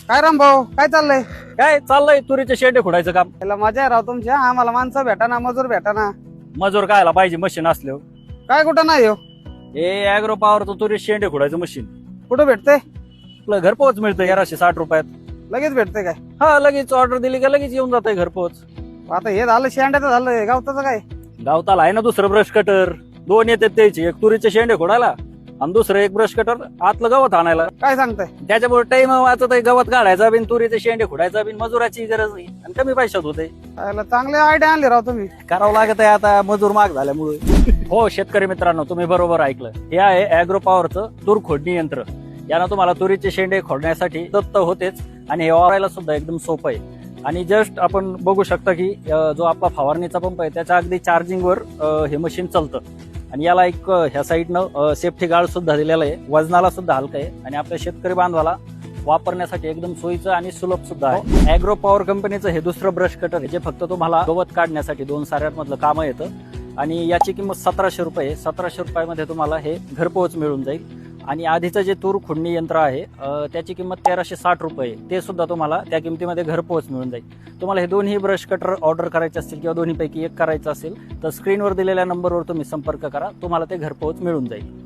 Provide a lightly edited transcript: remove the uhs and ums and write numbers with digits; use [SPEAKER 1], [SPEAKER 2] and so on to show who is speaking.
[SPEAKER 1] काय राम भाऊ काय चाललंय?
[SPEAKER 2] काय चाललंय तुरीचे शेंडे खुडायचं काम.
[SPEAKER 1] त्याला मजा आहे राव तुमच्या. आम्हाला माणसं भेटाना, मजूर भेटाना.
[SPEAKER 2] मजूर कायला पाहिजे मशीन असलं.
[SPEAKER 1] काय कुठं नाही हो?
[SPEAKER 2] हे अॅग्रो पॉवरचं तुरी शेंडे खुडायचं मशीन
[SPEAKER 1] कुठं भेटते?
[SPEAKER 2] आपलं घरपोच मिळतं 1160 रुपयात.
[SPEAKER 1] लगेच भेटते काय?
[SPEAKER 2] हा लगेच ऑर्डर दिली का लगेच येऊन जातंय घरपोच.
[SPEAKER 1] आता हे झालं शेंड्याचं, झालं गावताचं काय?
[SPEAKER 2] गावताला आहे ना दुसरं ब्रश कटर. दोन येतात त्याची, एक तुरीचे शेंडे खुडायला आणि दुसरं एक ब्रश कटर आतलं गवत आणायला.
[SPEAKER 1] काय सांगताय?
[SPEAKER 2] त्याच्यामुळे टाइम वाचत आहे. गवत काढायचा बिन तुरीचे शेंडे खुडायचा बिन मजुराची गरज नाही आणि कमी पैशात होते.
[SPEAKER 1] त्याला चांगले आयडिया आणले राव तुम्ही.
[SPEAKER 2] करावं लागत आहे आता मजूर महाग झाल्यामुळे. हो शेतकरी मित्रांनो, तुम्ही बरोबर ऐकलं. हे आहे अॅग्रो पॉवरचं तूर खोडणी यंत्र. यानं तुम्हाला तुरीचे शेंडे खोडण्यासाठी दत्त होतेच आणि हे वापरायला सुद्धा एकदम सोपं आहे. आणि जस्ट आपण बघू शकता की जो आपला फवारणीचा पंप आहे त्याच्या अगदी चार्जिंगवर हे मशीन चालतं. आणि याला एक ह्या साईडनं सेफ्टी गार्ड सुद्धा दिलेला आहे. वजनाला सुद्धा हलकं आहे आणि आपल्या शेतकरी बांधवाला वापरण्यासाठी एकदम सोयीचं आणि सुलभ सुद्धा आहे. अॅग्रो पॉवर कंपनीचं हे दुसरं ब्रश कटर आहे, जे फक्त तुम्हाला गवत काढण्यासाठी 2 साऱ्यांमधलं काम येतं. आणि याची किंमत 1700 रुपये आहे. 1700 रुपयामध्ये तुम्हाला हे घरपोच मिळून जाईल. आणि आधीचं जे तूर खुडणी यंत्र आहे त्याची किंमत 1360 रुपये. ते सुद्धा तुम्हाला त्या किमतीमध्ये घरपोच मिळून जाईल. तुम्हाला हे दोन्ही ब्रश कटर ऑर्डर करायचे असतील किंवा दोन्हीपैकी एक करायचं असेल तर स्क्रीनवर दिलेल्या नंबरवर तुम्ही संपर्क करा. तुम्हाला ते घरपोच मिळून जाईल.